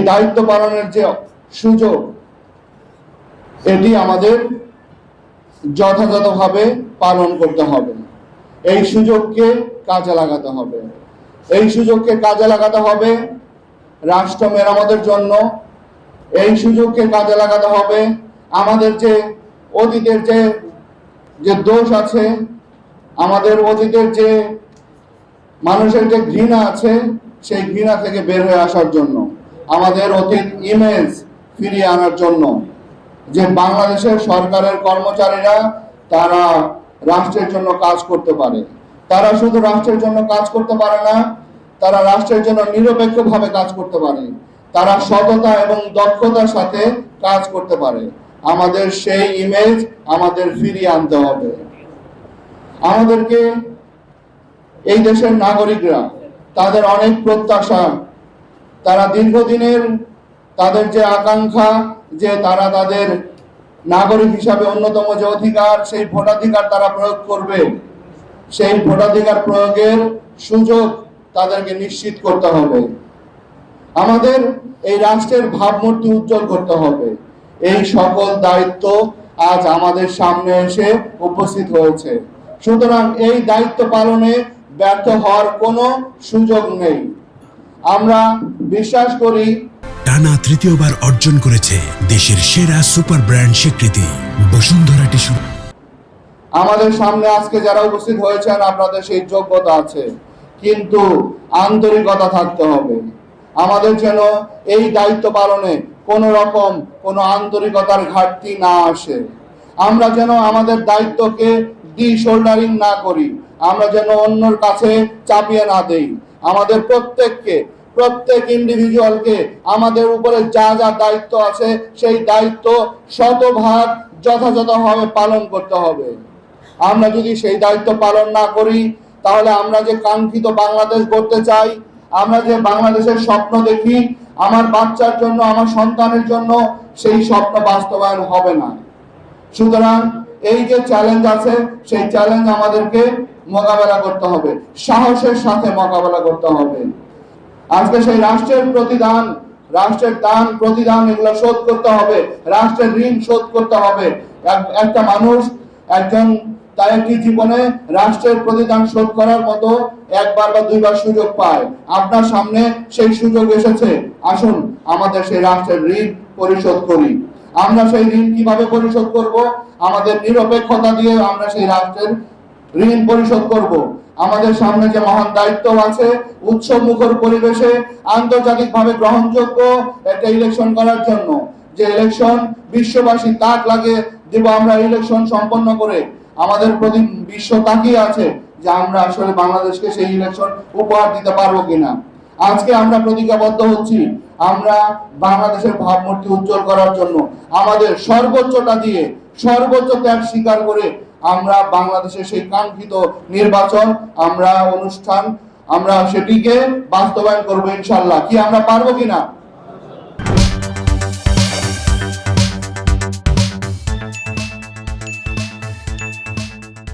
দায়িত্ব পালনের যে সুযোগ, এটি আমাদের যথাযথভাবে পালন করতে হবে। এই সুযোগকে কাজে লাগাতে হবে। এই সুযোগকে কাজে লাগাতে হবে রাষ্ট্র মেরামতের জন্য। এই সুযোগকে কাজে লাগাতে হবে আমাদের যে অতীতের যে দোষ আছে, আমাদের অতীতের যে মানুষের যে ঘৃণা আছে, সেই ঘৃণা থেকে বের হয়ে আসার জন্য, আমাদের অতীত ইমেজ ফিরিয়ে আনার জন্য। যে বাংলাদেশের সরকারের কর্মচারীরা তারা রাষ্ট্রের জন্য কাজ করতে পারে। তারা শুধু রাষ্ট্রের জন্য কাজ করতে পারে না, তারা রাষ্ট্রের জন্য নিরপেক্ষভাবে কাজ করতে পারে। তারা সততা এবং দক্ষতার সাথে কাজ করতে পারে। আমাদের সেই ইমেজ আমাদের ফিরিয়ে আনতে হবে। আমাদেরকে এই দেশের নাগরিকরা, তাদের অনেক প্রত্যাশা, তারা দীর্ঘদিনের তাদের যে আকাঙ্ক্ষা যে তারা তাদের নাগরিক হিসাবে অন্যতম যে অধিকার, সেই ভোটাধিকার তারা প্রয়োগ করবে, সেই ভোটাধিকার প্রয়োগের সুযোগ তাদেরকে নিশ্চিত করতে হবে। আমাদের এই রাষ্ট্রের ভাবমূর্তি উজ্জ্বল করতে হবে। এই সকল দায়িত্ব আজ আমাদের সামনে এসে উপস্থিত হয়েছে। সুতরাং এই দায়িত্ব পালনে ব্যর্থ হওয়ার কোনো সুযোগ নেই। আমরা বিশ্বাস করি টানা তৃতীয়বার অর্জন করেছে দেশের সেরা সুপার ব্র্যান্ড স্বীকৃতি বসুন্ধরা টিস্যু। আমাদের সামনে আজকে যারা উপস্থিত হয়েছেন, আপনাদের সেই যোগ্যতা আছে, কিন্তু আন্তরিকতা থাকতে হবে। আমাদের যেন এই দায়িত্ব পালনে কোনো রকম কোনো আন্তরিকতার ঘাটতি না আসে। আমরা যেন আমাদের দায়িত্বকে শোল্ডারিং না করি, আমরা যেন অন্যর কাছে চাপিয়ে না দেই। আমাদের প্রত্যেক ইন্ডিভিজুয়ালকে আমাদের উপরে যা যা দায়িত্ব আছে, সেই দায়িত্ব শতভাগ যথাযথভাবে পালন করতে হবে। আমরা যদি সেই দায়িত্ব পালন না করি, তাহলে আমরা যে কাঙ্ক্ষিত বাংলাদেশ গড়তে চাই, আমরা যে বাংলাদেশের স্বপ্ন দেখি আমার বাচ্চার জন্য, আমার সন্তানের জন্য, সেই স্বপ্ন বাস্তবায়ন হবে না। সুতরাং এই যে চ্যালেঞ্জ আছে, সেই চ্যালেঞ্জ আমাদেরকে মোকাবেলা করতে হবে, সাহসের সাথে মোকাবেলা করতে হবে। আজকে সেই রাষ্ট্রের দান প্রতিদান এগুলো শোধ করতে হবে, রাষ্ট্রের ঋণ শোধ করতে হবে। একটা মানুষ তার একটি জীবনে রাষ্ট্রের প্রতিদান শোধ করার মতো একবার বা দুইবার সুযোগ পায়। আপনার সামনে সেই সুযোগ এসেছে। আসুন আমাদের সেই রাষ্ট্রের ঋণ পরিশোধ করি। আমরা সেই ঋণ কিভাবে পরিশোধ করব? আমাদের নিরপেক্ষতা দিয়ে আমরা সেই রাষ্ট্রের ঋণ পরিশোধ করব। আমাদের সামনে যে মহান দায়িত্ব আছে, উৎসব মুখর পরিবেশে আন্তর্জাতিকভাবে গ্রহণযোগ্য একটা ইলেকশন করার জন্য, যে ইলেকশন বিশ্ববাসী তাক লাগে দিব, আমরা ইলেকশন সম্পন্ন করে আমাদের প্রতি বিশ্ব তাকিয়ে আছে যে আমরা আসলে বাংলাদেশকে সেই ইলেকশন উপহার দিতে পারবো কিনা। আজকে আমরা প্রতিজ্ঞাবদ্ধ হচ্ছি, আমরা বাংলাদেশের ভাবমূর্তি উজ্জ্বল করার জন্য আমাদের সর্বোচ্চটা দিয়ে, সর্বোচ্চ ত্যাগ স্বীকার করে আমরা বাংলাদেশের সেই কাঙ্ক্ষিত নির্বাচন, অনুষ্ঠান আমরা সেটিকে বাস্তবায়ন করবো ইনশাল্লাহ। কি আমরা পারবো কিনা?